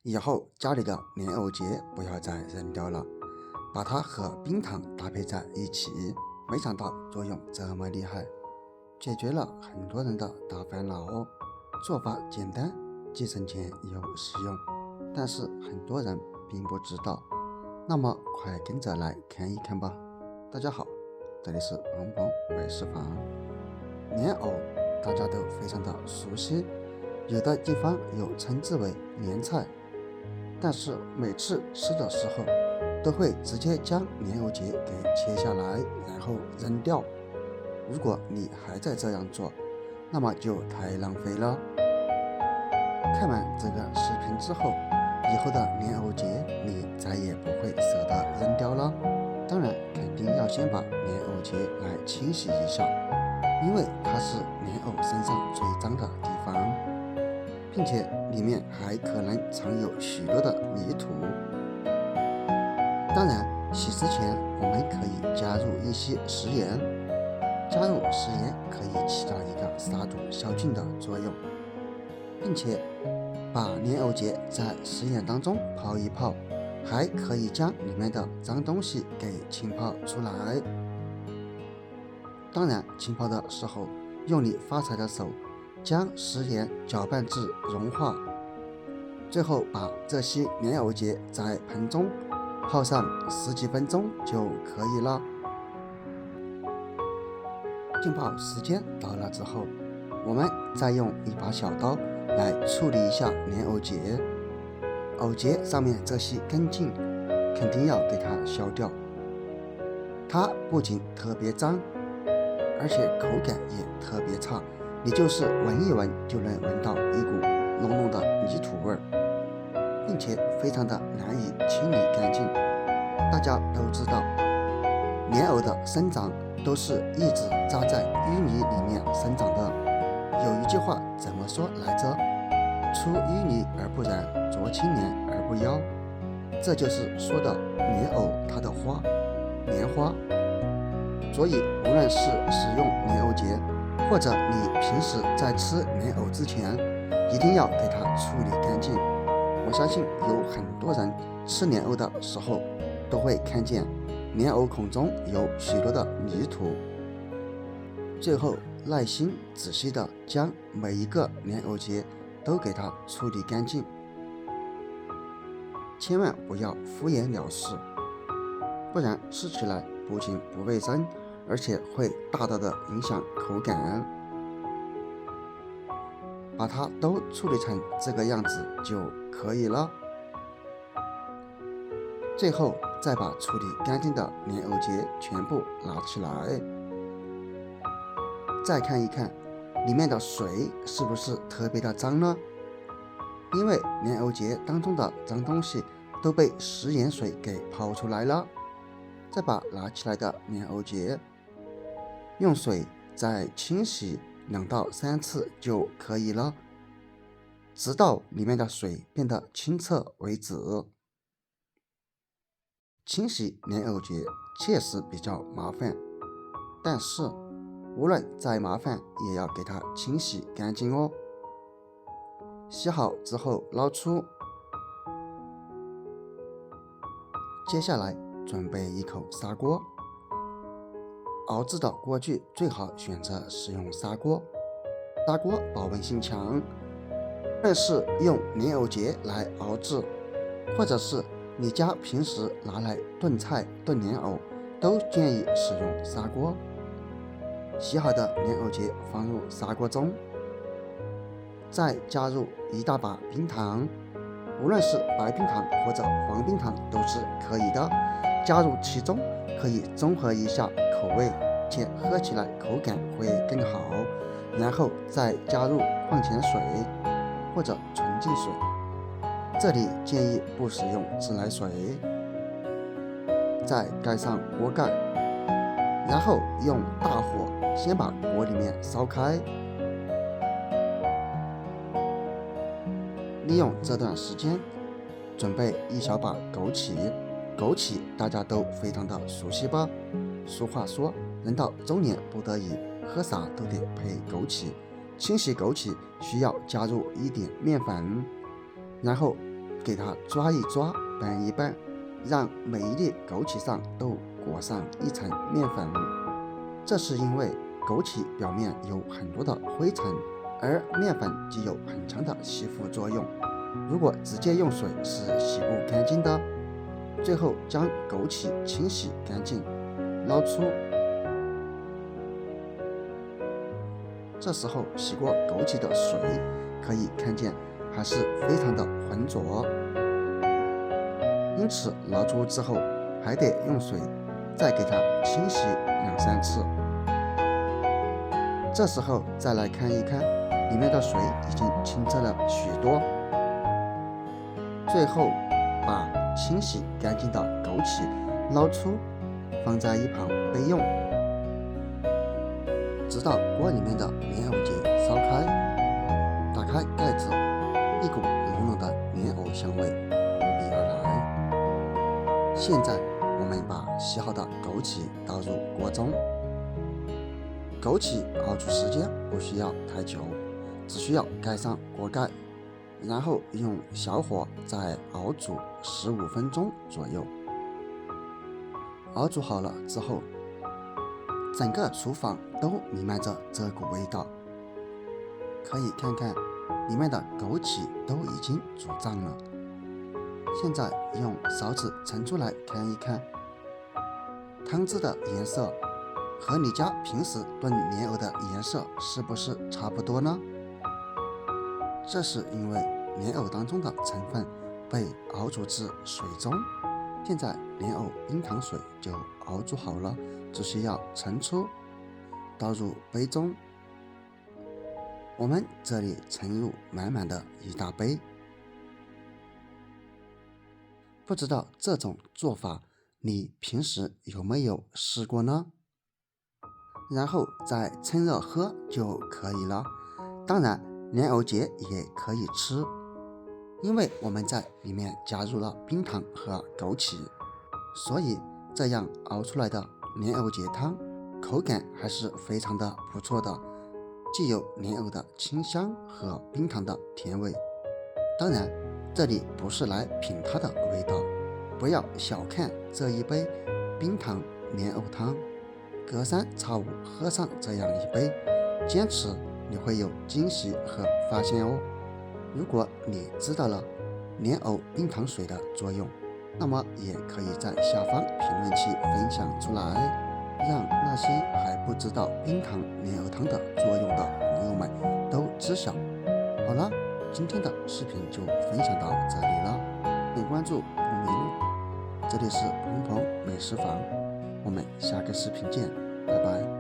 以后家里的莲藕结不要再扔掉了，把它和冰糖搭配在一起，没想到作用这么厉害，解决了很多人的大烦恼。做法简单，既省钱又实用，但是很多人并不知道。那么快跟着来看一看吧。大家好，这里是蹦蹦美食坊。莲藕大家都非常的熟悉，有的地方又称之为莲菜，但是每次吃的时候都会直接将莲藕结给切下来，然后扔掉。如果你还在这样做，那么就太浪费了。看完这个视频之后，以后的莲藕结你再也不会舍得扔掉了。当然，肯定要先把莲藕结来清洗一下，因为它是莲藕身上最脏的地方，并且里面还可能藏有许多的泥土。当然，洗之前我们可以加入一些食盐，加入食盐可以起到一个杀毒消菌的作用，并且把莲藕结在食盐当中泡一泡，还可以将里面的脏东西给浸泡出来。当然，浸泡的时候用你发财的手将食盐搅拌至融化，最后把这些莲藕结在盆中泡上10几分钟就可以了。浸泡时间到了之后，我们再用一把小刀来处理一下莲藕结，藕结上面这些根茎肯定要给它削掉。它不仅特别脏，而且口感也特别差，你就是闻一闻就能闻到一股浓浓的泥土味儿，并且非常的难以清理干净。大家都知道，莲藕的生长都是一直扎在淤泥里面生长的。有一句话怎么说来着？出淤泥而不染，濯清涟而不妖。这就是说的莲藕它的花，莲花。所以无论是使用莲藕结，或者你平时在吃莲藕之前，一定要给它处理干净。我相信有很多人吃莲藕的时候都会看见莲藕孔中有许多的泥土。最后耐心仔细的将每一个莲藕结都给它处理干净，千万不要敷衍了事，不然吃起来不仅不卫生，而且会大大的影响口感。把它都处理成这个样子就可以了。最后再把处理干净的莲藕结全部拿起来，再看一看里面的水是不是特别的脏呢？因为莲藕结当中的脏东西都被食盐水给泡出来了。再把拿起来的莲藕结用水再清洗2到3次就可以了，直到里面的水变得清澈为止。清洗莲藕结确实比较麻烦，但是无论再麻烦也要给它清洗干净哦。洗好之后捞出，接下来准备一口砂锅。熬制的锅具最好选择使用砂锅，砂锅保温性强。无论是用莲藕结来熬制，或者是你家平时拿来炖菜炖莲藕，都建议使用砂锅。洗好的莲藕结放入砂锅中，再加入1大把冰糖，无论是白冰糖或者黄冰糖都是可以的，加入其中可以中和一下口味，且喝起来口感会更好。然后再加入矿泉水或者纯净水，这里建议不使用自来水。再盖上锅盖，然后用大火先把锅里面烧开。利用这段时间准备1小把枸杞，枸杞大家都非常的熟悉吧？俗话说，人到中年不得已，喝啥都得配枸杞。清洗枸杞需要加入一点面粉，然后给它抓一抓，拌一拌，让每一粒枸杞上都裹上一层面粉。这是因为枸杞表面有很多的灰尘，而面粉具有很强的吸附作用，如果直接用水是洗不干净的。最后将枸杞清洗干净，捞出。这时候洗过枸杞的水可以看见还是非常的浑浊，因此捞出之后还得用水再给它清洗2-3次。这时候再来看一看，里面的水已经清澈了许多。最后把清洗干净的枸杞捞出，放在一旁备用。直到锅里面的莲藕结烧开，打开盖子，一股浓浓的莲藕香味扑鼻而来。现在我们把洗好的枸杞倒入锅中。枸杞熬煮时间不需要太久，只需要盖上锅盖，然后用小火再熬煮15分钟左右。熬煮好了之后，整个厨房都弥漫着这股味道，可以看看里面的枸杞都已经煮胀了。现在用勺子盛出来看一看，汤汁的颜色和你家平时炖莲藕的颜色是不是差不多呢？这是因为莲藕当中的成分被熬煮至水中。现在莲藕冰糖水就熬煮好了，只需要盛出，倒入杯中。我们这里盛入满满的一大杯。不知道这种做法你平时有没有试过呢？然后再趁热喝就可以了。当然莲藕结也可以吃，因为我们在里面加入了冰糖和枸杞，所以这样熬出来的莲藕结汤口感还是非常的不错的，既有莲藕的清香和冰糖的甜味。当然这里不是来品它的味道，不要小看这一杯冰糖莲藕汤，隔三差五喝上这样一杯，坚持你会有惊喜和发现哦。如果你知道了莲藕冰糖水的作用，那么也可以在下方评论区分享出来，让那些还不知道冰糖莲藕汤的作用的朋友们都知晓。好了，今天的视频就分享到这里了，请关注不迷路，这里是鹏鹏美食房，我们下个视频见，拜拜。